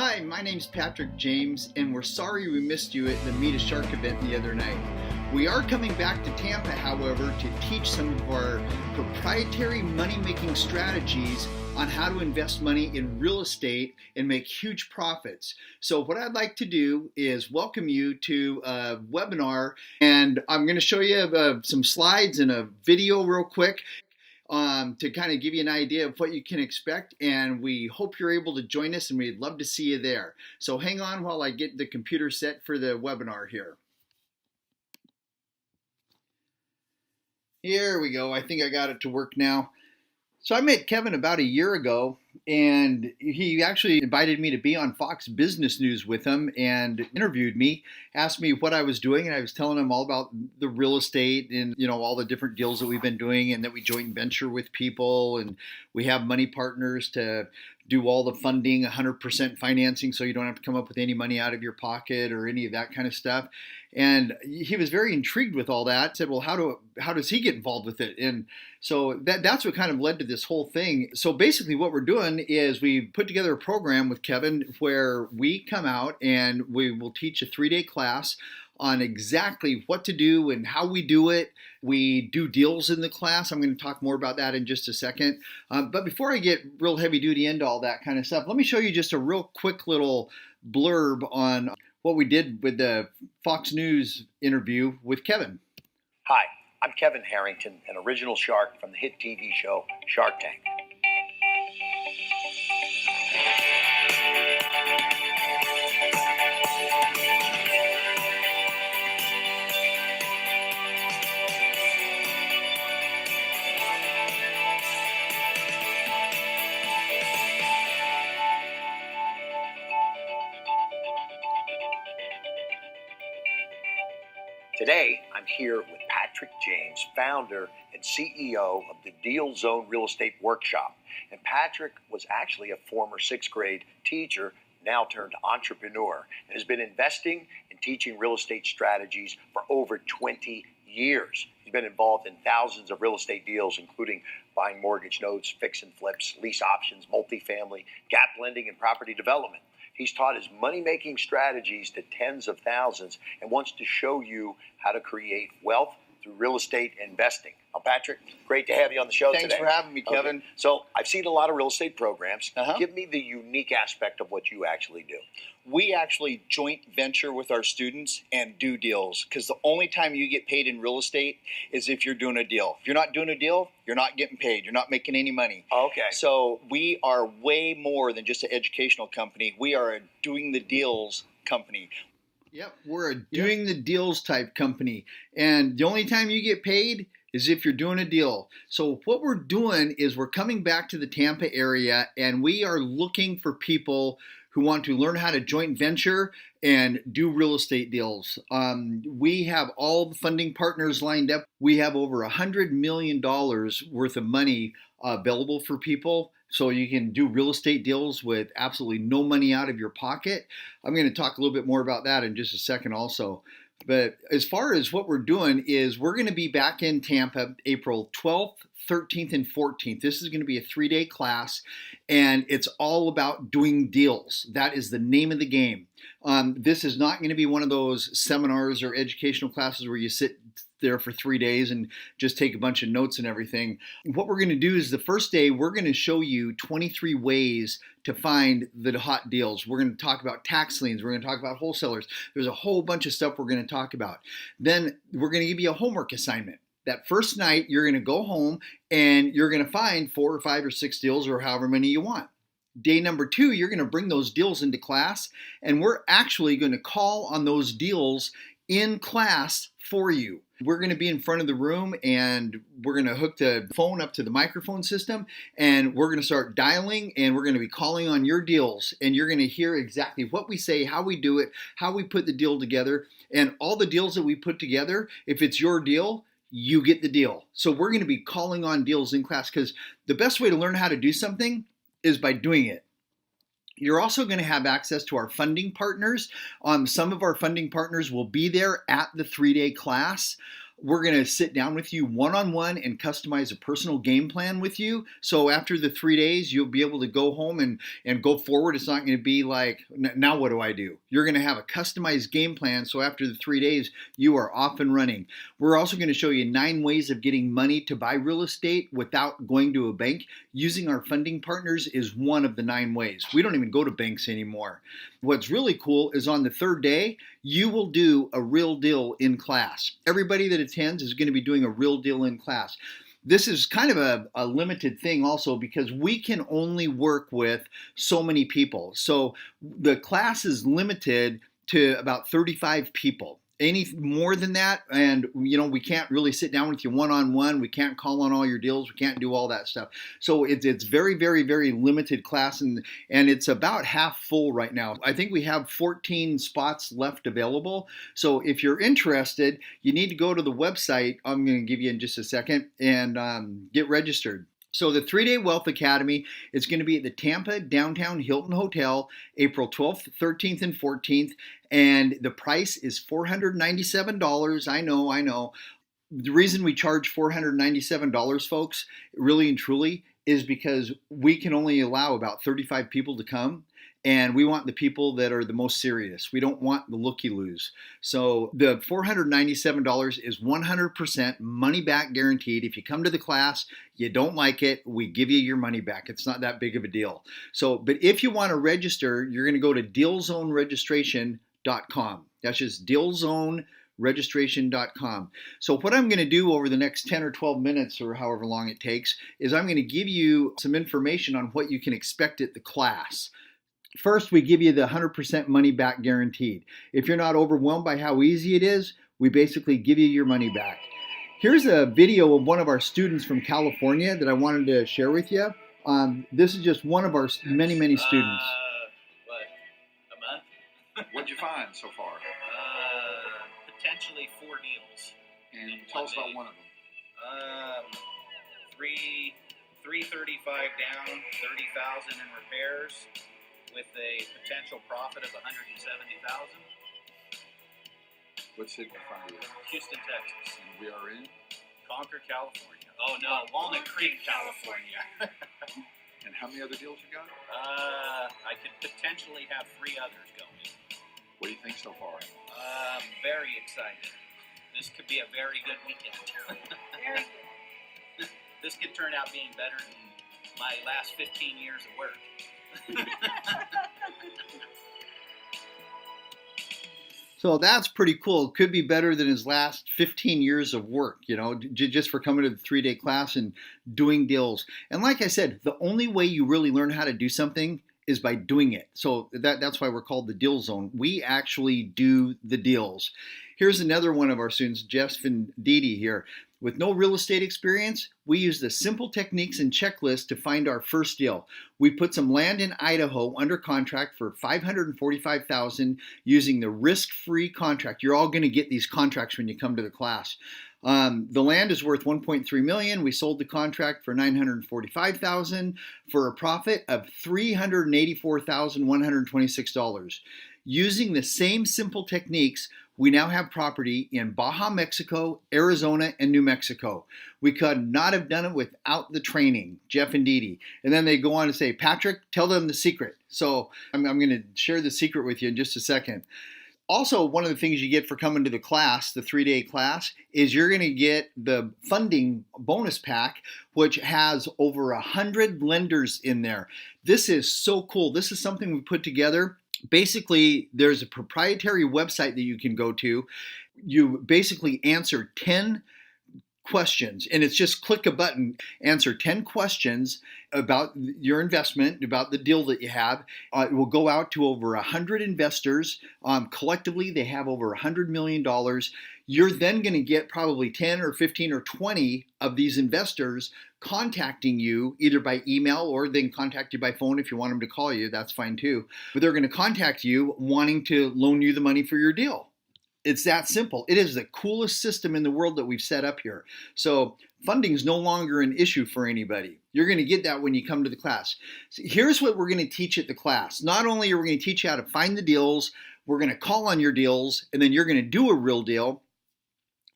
Hi, my name's Patrick James, and we're sorry we missed you at the Meet a Shark event the other night. We are coming back to Tampa, however, to teach some of our proprietary money-making strategies on how to invest money in real estate and make huge profits. So what I'd like to do is welcome you to a webinar, and I'm going to show you some slides and a video real quick. To kind of give you an idea of what you can expect, and we hope you're able to join us, and we'd love to see you there. So hang on while I get the computer set for the webinar here. Here we go. I think I got it to work now. So I met Kevin about a year ago, and he actually invited me to be on Fox Business News with him and interviewed me, asked me what I was doing, and I was telling him all about the real estate and, all the different deals that we've been doing, and that we joint venture with people, and we have money partners to do all the funding, 100% financing, so you don't have to come up with any money out of your pocket or any of that kind of stuff. And he was very intrigued with all that. Said, well, how does he get involved with it? And so that's what kind of led to this whole thing. So basically what we're doing is we put together a program with Kevin where we come out and we will teach a 3-day class on exactly what to do and how we do it. We do deals in the class. I'm going to talk more about that in just a second. But before I get real heavy duty into all that kind of stuff, let me show you just a real quick little blurb on what we did with the Fox News interview with Kevin. Hi, I'm Kevin Harrington, an original shark from the hit TV show Shark Tank. Today, I'm here with Patrick James, founder and CEO of the Deal Zone Real Estate Workshop. And Patrick was actually a former 6th grade teacher, now turned entrepreneur, and has been investing and teaching real estate strategies for over 20 years. He's been involved in thousands of real estate deals, including buying mortgage notes, fix and flips, lease options, multifamily, gap lending, and property development. He's taught his money-making strategies to tens of thousands and wants to show you how to create wealth through real estate investing. Well, Patrick, great to have you on the show today. Thanks for having me, Kevin. Okay. So I've seen a lot of real estate programs. Uh-huh. Give me the unique aspect of what you actually do. We actually joint venture with our students and do deals, because the only time you get paid in real estate is if you're doing a deal. If you're not doing a deal, you're not getting paid. You're not making any money. Okay. So we are way more than just an educational company. We are a doing the deals company. Yep, we're a doing the deals type company. And the only time you get paid is if you're doing a deal. So what we're doing is we're coming back to the Tampa area, and we are looking for people who want to learn how to joint venture and do real estate deals. We have all the funding partners lined up. We have over $100 million worth of money available for people. So you can do real estate deals with absolutely no money out of your pocket. I'm going to talk a little bit more about that in just a second also. But as far as what we're doing is we're going to be back in Tampa April 12th, 13th, and 14th. This is going to be a 3-day class, and it's all about doing deals. That is the name of the game. This is not going to be one of those seminars or educational classes where you sit there for 3 days and just take a bunch of notes and everything. What we're going to do is the first day, we're going to show you 23 ways to find the hot deals. We're going to talk about tax liens. We're going to talk about wholesalers. There's a whole bunch of stuff we're going to talk about. Then we're going to give you a homework assignment. That first night, you're going to go home and you're going to find 4 or 5 or 6 deals or however many you want. Day number 2, you're going to bring those deals into class, and we're actually going to call on those deals in class for you. We're going to be in front of the room, and we're going to hook the phone up to the microphone system, and we're going to start dialing, and we're going to be calling on your deals, and you're going to hear exactly what we say, how we do it, how we put the deal together, and all the deals that we put together. If it's your deal, you get the deal. So we're going to be calling on deals in class, because the best way to learn how to do something is by doing it. You're also going to have access to our funding partners. Some of our funding partners will be there at the 3-day class. We're going to sit down with you one-on-one and customize a personal game plan with you. So after the 3 days, you'll be able to go home and go forward. It's not going to be like, now what do I do? You're going to have a customized game plan. So after the 3 days, you are off and running. We're also going to show you 9 ways of getting money to buy real estate without going to a bank. Using our funding partners is one of the 9 ways. We don't even go to banks anymore. What's really cool is on the 3rd day, you will do a real deal in class. Everybody that attends is going to be doing a real deal in class. This is kind of a limited thing also because we can only work with so many people. So the class is limited to about 35 people. Any more than that, and we can't really sit down with you one-on-one. We can't call on all your deals. We can't do all that stuff. So it's very, very, very limited class, and it's about half full right now. I think we have 14 spots left available. So if you're interested, you need to go to the website. I'm going to give you in just a second and get registered. So the 3-day Wealth Academy is going to be at the Tampa Downtown Hilton Hotel, April 12th, 13th, and 14th. And the price is $497. I know. The reason we charge $497, folks, really and truly, is because we can only allow about 35 people to come. And we want the people that are the most serious. We don't want the looky-loos. So the $497 is 100% money back guaranteed. If you come to the class, you don't like it, we give you your money back. It's not that big of a deal. So, but if you want to register, you're going to go to dealzoneregistration.com. That's just dealzoneregistration.com. So what I'm going to do over the next 10 or 12 minutes or however long it takes is I'm going to give you some information on what you can expect at the class. First, we give you the 100% money back guaranteed. If you're not overwhelmed by how easy it is, we basically give you your money back. Here's a video of one of our students from California that I wanted to share with you. This is just one of our many, many students. What, a month? What'd you find so far? Potentially 4 deals. And tell us about one of them. 335 down, 30,000 in repairs, with a potential profit of 170,000. What city we find it? Houston, Texas. And we are in? Concord, California. Oh no, Walnut Creek, California. And how many other deals you got? I could potentially have 3 others going. What do you think so far? Very excited. This could be a very good weekend. Very good. This could turn out being better than my last 15 years of work. So that's pretty cool. It could be better than his last 15 years of work, just for coming to the 3-day class and doing deals. And like I said, the only way you really learn how to do something is by doing it. So that's why we're called the Deal Zone. We actually do the deals. Here's another one of our students, Jeff and Dee Dee here. With no real estate experience, we use the simple techniques and checklists to find our first deal. We put some land in Idaho under contract for $545,000 using the risk-free contract. You're all going to get these contracts when you come to the class. The land is worth $1.3 million. We sold the contract for $945,000 for a profit of $384,126. Using the same simple techniques, we now have property in Baja, Mexico, Arizona, and New Mexico. We could not have done it without the training, Jeff and Dee Dee. And then they go on to say, Patrick, tell them the secret. So I'm going to share the secret with you in just a second. Also, one of the things you get for coming to the class, the 3-day class, is you're going to get the funding bonus pack, which has over 100 lenders in there. This is so cool. This is something we put together. Basically, there's a proprietary website that you can go to. You basically answer 10 questions, and it's just click a button, answer 10 questions about your investment, about the deal that you have. It will go out to over 100 investors. Collectively, they have over $100 million. You're then going to get probably 10 or 15 or 20 of these investors contacting you either by email, or they can contact you by phone if you want them to call you. That's fine too. But they're going to contact you wanting to loan you the money for your deal. It's that simple. It is the coolest system in the world that we've set up here. So funding is no longer an issue for anybody. You're going to get that when you come to the class. So here's what we're going to teach at the class. Not only are we going to teach you how to find the deals, we're going to call on your deals, and then you're going to do a real deal.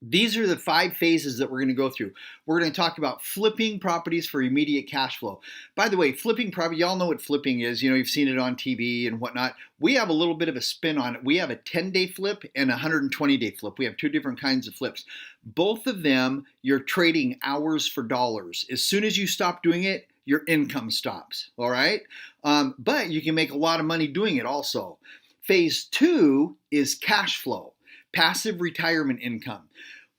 These are the 5 phases that we're going to go through. We're going to talk about flipping properties for immediate cash flow. By the way, flipping property, y'all know what flipping is. You've seen it on TV and whatnot. We have a little bit of a spin on it. We have a 10-day flip and a 120-day flip. We have 2 different kinds of flips. Both of them, you're trading hours for dollars. As soon as you stop doing it, your income stops, all right? But you can make a lot of money doing it also. Phase 2 is cash flow, passive retirement income.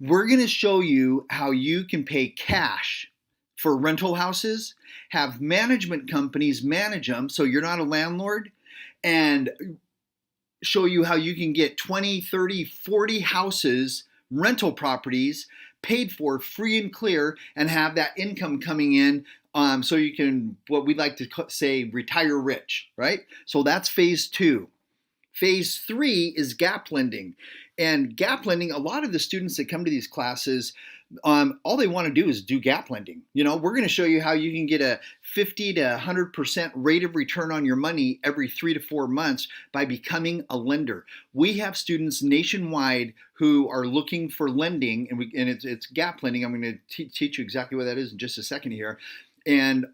We're going to show you how you can pay cash for rental houses, have management companies manage them so you're not a landlord, and show you how you can get 20, 30, 40 houses, rental properties paid for free and clear and have that income coming in so you can, what we like to say, retire rich, right? So that's phase 2. Phase 3 is gap lending. And gap lending, a lot of the students that come to these classes, all they want to do is do gap lending. We're going to show you how you can get a 50 to 100% rate of return on your money every 3 to 4 months by becoming a lender. We have students nationwide who are looking for lending, and it's gap lending. I'm going to teach you exactly what that is in just a second here. And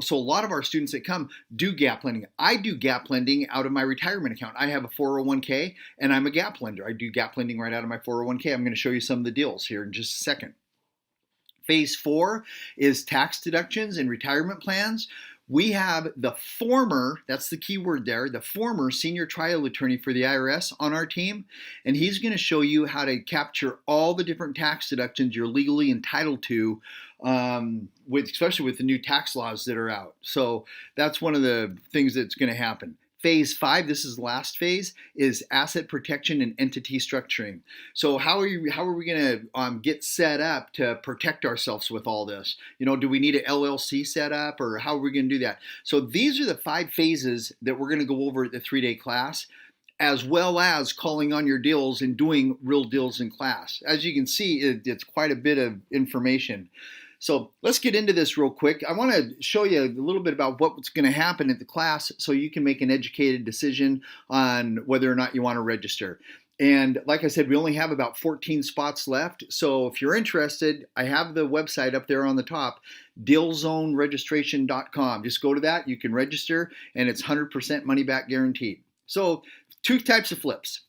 so a lot of our students that come do gap lending. I do gap lending out of my retirement account. I have a 401k and I'm a gap lender. I do gap lending right out of my 401k. I'm going to show you some of the deals here in just a second. Phase 4 is tax deductions and retirement plans. We have the former, that's the key word there, the former senior trial attorney for the IRS on our team, and he's going to show you how to capture all the different tax deductions you're legally entitled to, especially with the new tax laws that are out. So that's one of the things that's going to happen. Phase 5, this is the last phase, is asset protection and entity structuring. So how are we going to get set up to protect ourselves with all this? Do we need an LLC set up, or how are we going to do that? So these are the 5 phases that we're going to go over at the 3-day class, as well as calling on your deals and doing real deals in class. As you can see, it's quite a bit of information. So let's get into this real quick. I want to show you a little bit about what's going to happen at the class so you can make an educated decision on whether or not you want to register. And like I said, we only have about 14 spots left. So if you're interested, I have the website up there on the top, dealzoneregistration.com. Just go to that. You can register, and it's 100% money back guaranteed. So 2 types of flips.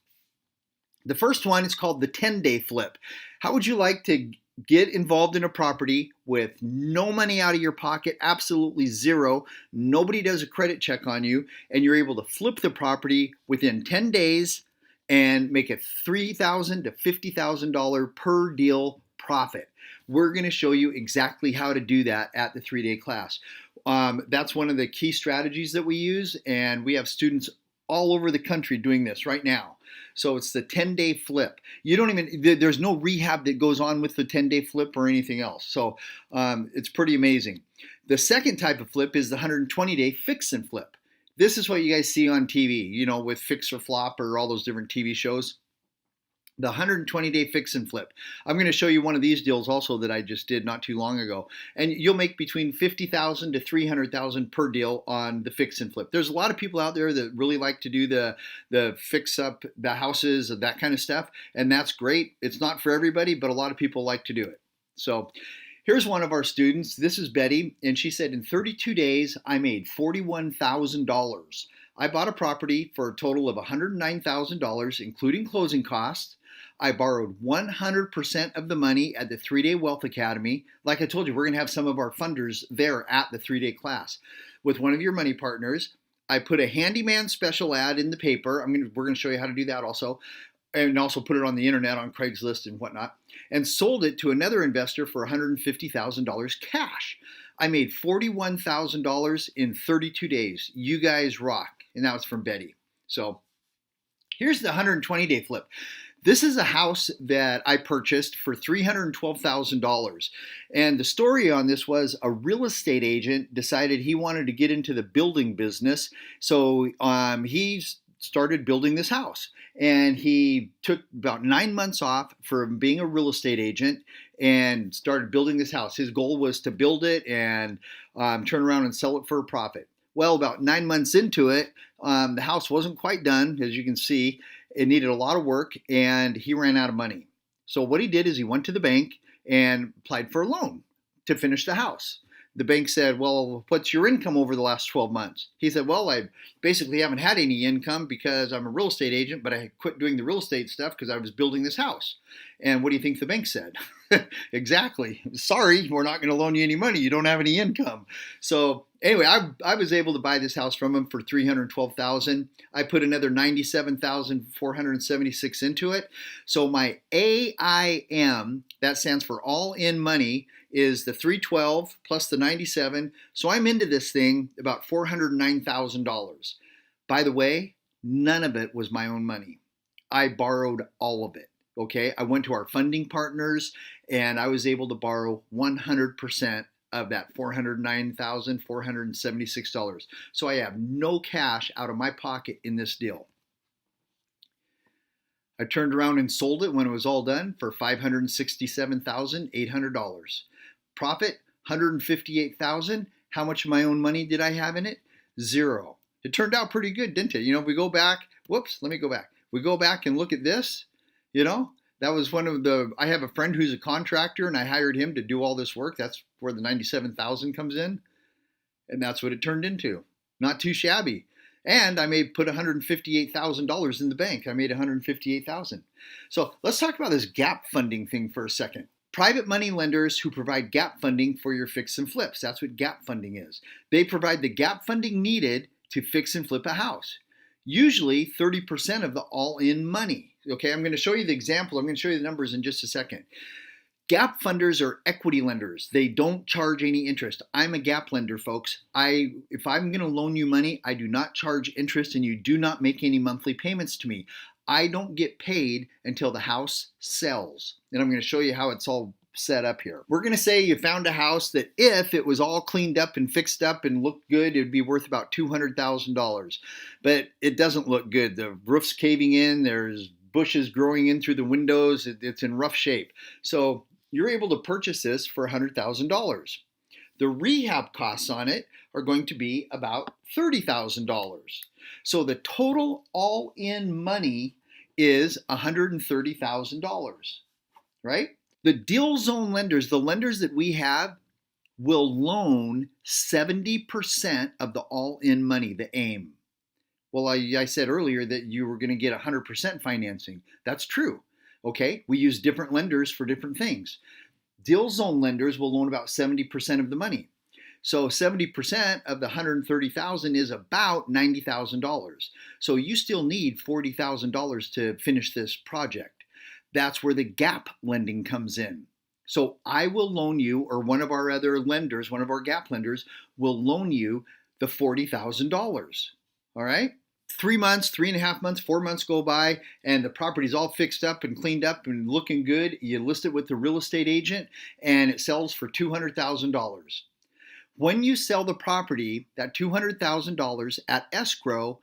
The first one is called the 10-day flip. How would you like to get involved in a property with no money out of your pocket, absolutely zero, nobody does a credit check on you, and you're able to flip the property within 10 days and make a $3,000 to $50,000 per deal profit? We're going to show you exactly how to do that at the 3-day class. That's one of the key strategies that we use, and we have students all over the country doing this right now. So it's the 10-day flip. There's no rehab that goes on with the 10-day flip or anything else. So it's pretty amazing. The second type of flip is the 120-day fix and flip. This is what you guys see on TV, with Fix or Flop or all those different TV shows. The 120-day fix and flip. I'm going to show you one of these deals also that I just did not too long ago. And you'll make between $50,000 to $300,000 per deal on the fix and flip. There's a lot of people out there that really like to do the fix up the houses and that kind of stuff. And that's great. It's not for everybody, but a lot of people like to do it. So here's one of our students. This is Betty. And she said, in 32 days, I made $41,000. I bought a property for a total of $109,000, including closing costs. I borrowed 100% of the money at the 3-day Wealth Academy. Like I told you, we're going to have some of our funders there at the 3-day class. With one of your money partners, I put a handyman special ad in the paper. We're going to show you how to do that also. And also put it on the internet on Craigslist and whatnot. And sold it to another investor for $150,000 cash. I made $41,000 in 32 days. You guys rock. And that was from Betty. So here's the 120-day flip. This is a house that I purchased for $312,000. And the story on this was a real estate agent decided he wanted to get into the building business. So he started building this house. And he took about 9 months off from being a real estate agent and started building this house. His goal was to build it and turn around and sell it for a profit. Well, about 9 months into it, the house wasn't quite done, as you can see. It needed a lot of work, and he ran out of money. So what he did is he went to the bank and applied for a loan to finish the house. The bank said, well, what's your income over the last 12 months? He said, well, I basically haven't had any income because I'm a real estate agent, but I quit doing the real estate stuff because I was building this house. And what do you think the bank said? Exactly. Sorry, we're not going to loan you any money. You don't have any income. So anyway, I was able to buy this house from him for $312,000. I put another $97,476 into it. So my AIM, that stands for all in money, is the 312 plus the 97. So I'm into this thing about $409,000. By the way, none of it was my own money. I borrowed all of it. Okay, I went to our funding partners and I was able to borrow 100% of that $409,476. So I have no cash out of my pocket in this deal. I turned around and sold it when it was all done for $567,800. Profit, $158,000. How much of my own money did I have in it? Zero. It turned out pretty good, didn't it? You know, if we go back, let me go back. We go back and look at this, you know, that was one of the, I have a friend who's a contractor and I hired him to do all this work. That's where the $97,000 comes in. And that's what it turned into. Not too shabby. And I may put $158,000 in the bank. I made $158,000. So let's talk about this gap funding thing for a second. Private money lenders who provide gap funding for your fix and flips. That's what gap funding is. They provide the gap funding needed to fix and flip a house. Usually 30% of the all-in money. Okay, I'm going to show you the example. I'm going to show you the numbers in just a second. Gap funders are equity lenders. They don't charge any interest. I'm a gap lender, folks. If I'm going to loan you money, I do not charge interest and you do not make any monthly payments to me. I don't get paid until the house sells. And I'm going to show you how it's all set up here. We're going to say you found a house that if it was all cleaned up and fixed up and looked good, it would be worth about $200,000. But it doesn't look good. The roof's caving in. There's bushes growing in through the windows. It's in rough shape. So you're able to purchase this for $100,000. The rehab costs on it are going to be about $30,000. So the total all-in money is $130,000, right? The deal zone lenders, the lenders that we have, will loan 70% of the all-in money, the AIM. Well, I said earlier that you were going to get 100% financing. That's true. Okay, we use different lenders for different things. Deal zone lenders will loan about 70% of the money. So 70% of the $130,000 is about $90,000. So you still need $40,000 to finish this project. That's where the gap lending comes in. So I will loan you, or one of our other lenders, one of our gap lenders, will loan you the $40,000. All right? 3 months, 3.5 months, 4 months go by, and the property's all fixed up and cleaned up and looking good. You list it with the real estate agent, and it sells for $200,000. When you sell the property, that $200,000 at escrow,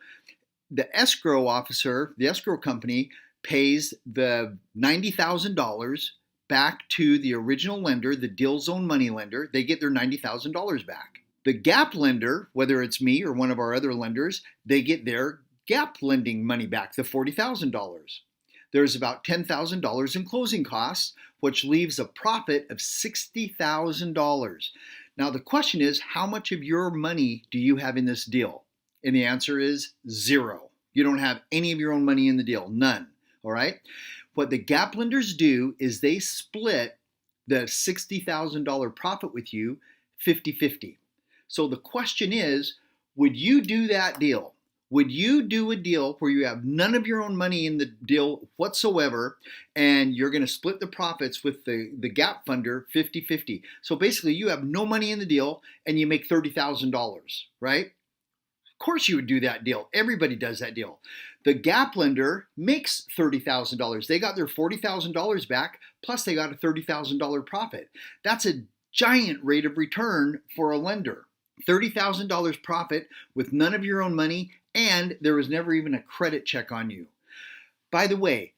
the escrow officer, the escrow company, pays the $90,000 back to the original lender, the deal zone money lender. They get their $90,000 back. The gap lender, whether it's me or one of our other lenders, they get their gap lending money back, the $40,000. There's about $10,000 in closing costs, which leaves a profit of $60,000. Now the question is, how much of your money do you have in this deal? And the answer is zero. You don't have any of your own money in the deal, none. All right? What the gap lenders do is they split the $60,000 profit with you 50-50. So the question is, would you do that deal? Would you do a deal where you have none of your own money in the deal whatsoever, and you're going to split the profits with the gap funder 50-50? So basically, you have no money in the deal, and you make $30,000, right? Of course you would do that deal. Everybody does that deal. The gap lender makes $30,000. They got their $40,000 back, plus they got a $30,000 profit. That's a giant rate of return for a lender. $30,000 profit with none of your own money, and there was never even a credit check on you. By the way,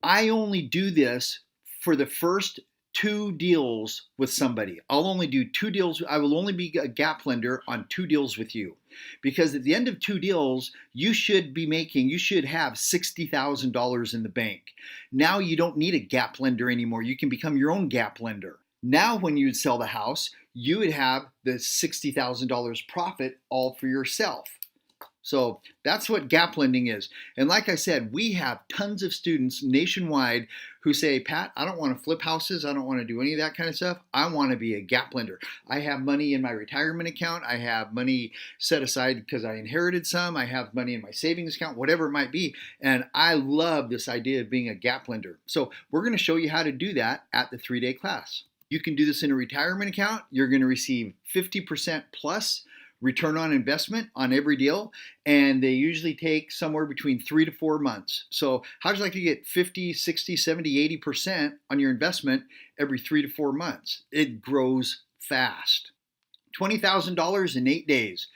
I only do this for the first 2 deals with somebody. I'll only do 2 deals. I will only be a gap lender on 2 deals with you. Because at the end of 2 deals, you should have $60,000 in the bank. Now you don't need a gap lender anymore. You can become your own gap lender. Now when you'd sell the house, you would have the $60,000 profit all for yourself. So that's what gap lending is. And like I said, we have tons of students nationwide who say, Pat, I don't want to flip houses. I don't want to do any of that kind of stuff. I want to be a gap lender. I have money in my retirement account. I have money set aside because I inherited some. I have money in my savings account, whatever it might be. And I love this idea of being a gap lender. So we're going to show you how to do that at the 3-day class. You can do this in a retirement account. You're going to receive 50% plus return on investment on every deal, and they usually take somewhere between 3 to 4 months. So how would you like to get 50, 60, 70, 80% on your investment every 3 to 4 months? It grows fast. $20,000 in 8 days.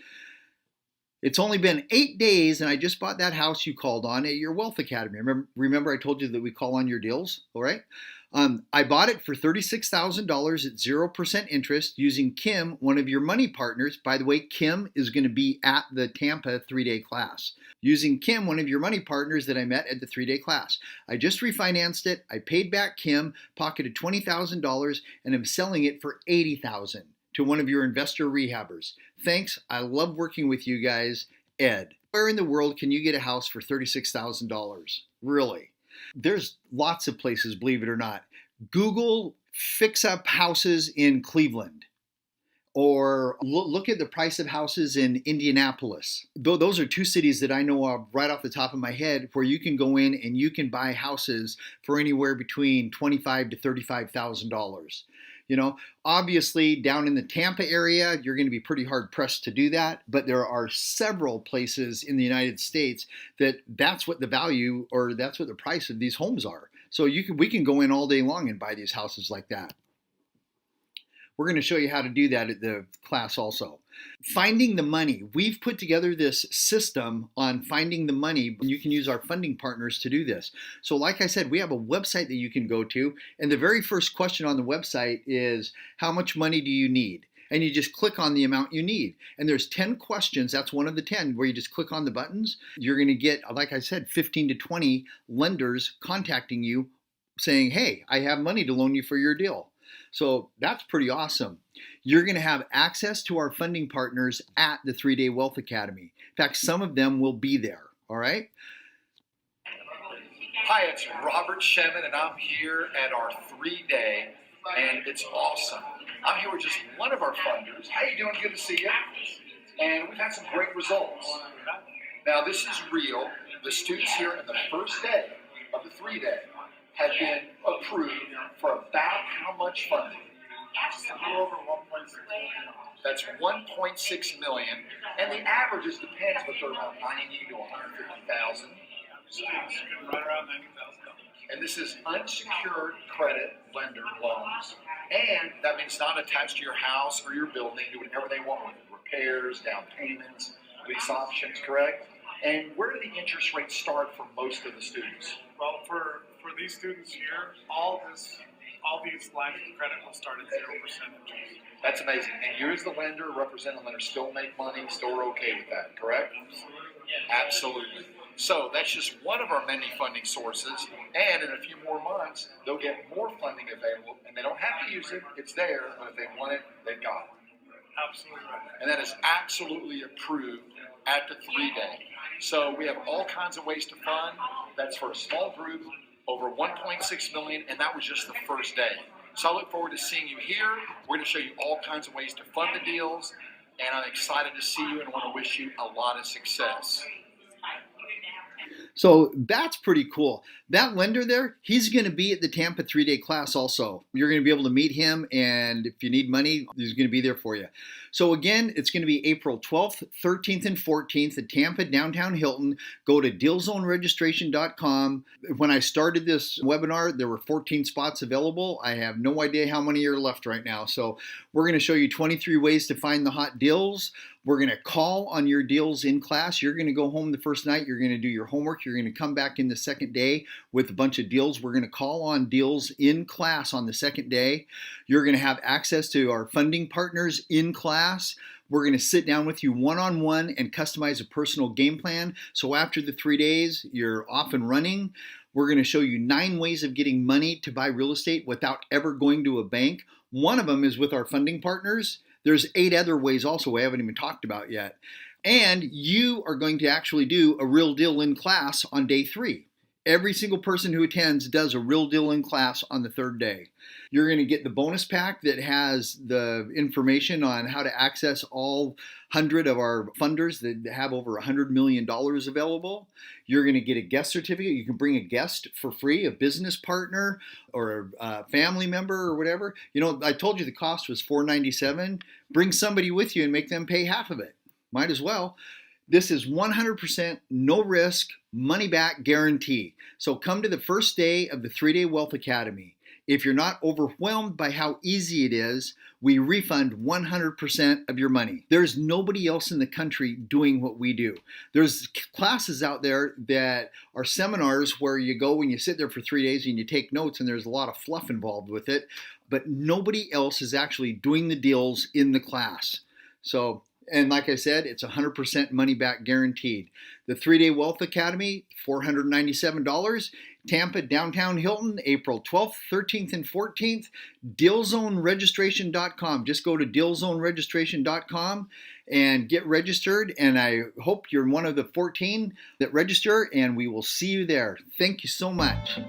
It's only been 8 days, and I just bought that house you called on at your Wealth Academy. Remember I told you that we call on your deals, all right? I bought it for $36,000 at 0% interest using Kim, one of your money partners. By the way, Kim is going to be at the Tampa 3-day class. Using Kim, one of your money partners that I met at the 3-day class. I just refinanced it. I paid back Kim, pocketed $20,000, and I'm selling it for $80,000 to one of your investor rehabbers. Thanks. I love working with you guys. Ed. Where in the world can you get a house for $36,000? Really? There's lots of places, believe it or not. Google fix up houses in Cleveland, or look at the price of houses in Indianapolis. Those are 2 cities that I know of right off the top of my head where you can go in and you can buy houses for anywhere between $25,000 to $35,000. You know, obviously down in the Tampa area, you're going to be pretty hard pressed to do that. But there are several places in the United States that's what the value, or that's what the price of these homes are. So we can go in all day long and buy these houses like that. We're going to show you how to do that at the class also. Finding the money. We've put together this system on finding the money. You can use our funding partners to do this. So like I said, we have a website that you can go to. And the very first question on the website is, how much money do you need? And you just click on the amount you need. And there's 10 questions. That's one of the 10 where you just click on the buttons. You're going to get, like I said, 15 to 20 lenders contacting you saying, hey, I have money to loan you for your deal. So that's pretty awesome. You're going to have access to our funding partners at the 3-day Wealth Academy. In fact, some of them will be there, all right? Hi, it's Robert Shemin, and I'm here at our 3-day, and it's awesome. I'm here with just one of our funders. How you doing? Good to see you. And we've had some great results. Now, this is real. The students here in the first day of the 3-day have been approved for about how much funding? A little over 1.6 million. That's 1.6 million, and the averages depends, but they're about 90 to 150,000. Right around $90,000. And this is unsecured credit lender loans, and that means not attached to your house or your building, do whatever they want with it, repairs, down payments, lease options, correct? And where do the interest rates start for most of the students? Well, for these students here, all these lines of credit will start at 0% interest. That's amazing. And you as the lender, representing lender, still make money, still are okay with that, correct? Absolutely. So that's just one of our many funding sources. And in a few more months, they'll get more funding available, and they don't have to use it. It's there, but if they want it, they've got it. Absolutely right. And that is absolutely approved at the 3-day. So we have all kinds of ways to fund. That's for a small group, over 1.6 million, and that was just the first day. So I look forward to seeing you here. We're going to show you all kinds of ways to fund the deals, and I'm excited to see you and want to wish you a lot of success. So that's pretty cool. That lender there, he's going to be at the Tampa 3-day class also. You're going to be able to meet him, and if you need money, he's going to be there for you. So again, it's going to be April 12th, 13th, and 14th at Tampa Downtown Hilton. Go to dealzoneregistration.com. When I started this webinar, there were 14 spots available. I have no idea how many are left right now. So we're going to show you 23 ways to find the hot deals. We're going to call on your deals in class. You're going to go home the first night. You're going to do your homework. You're going to come back in the second day with a bunch of deals. We're going to call on deals in class on the second day. You're going to have access to our funding partners in class. We're going to sit down with you one-on-one and customize a personal game plan. So after the 3 days, you're off and running. We're going to show you 9 ways of getting money to buy real estate without ever going to a bank. One of them is with our funding partners. There's 8 other ways also we haven't even talked about yet. And you are going to actually do a real deal in class on day 3. Every single person who attends does a real deal in class on the 3rd day. You're going to get the bonus pack that has the information on how to access all 100 of our funders that have over $100 million available. You're going to get a guest certificate. You can bring a guest for free, a business partner or a family member or whatever. You know, I told you the cost was $497. Bring somebody with you and make them pay half of it. Might as well. This is 100% no risk, money back guarantee. So come to the first day of the 3-day Wealth Academy. If you're not overwhelmed by how easy it is, we refund 100% of your money. There's nobody else in the country doing what we do. There's classes out there that are seminars where you go and you sit there for 3 days and you take notes, and there's a lot of fluff involved with it, but nobody else is actually doing the deals in the class. So, and like I said, it's 100% money back guaranteed. The 3-day Wealth Academy, $497. Tampa, downtown Hilton, April 12th, 13th, and 14th. DealZoneRegistration.com. Just go to DealZoneRegistration.com and get registered. And I hope you're one of the 14 that register, and we will see you there. Thank you so much.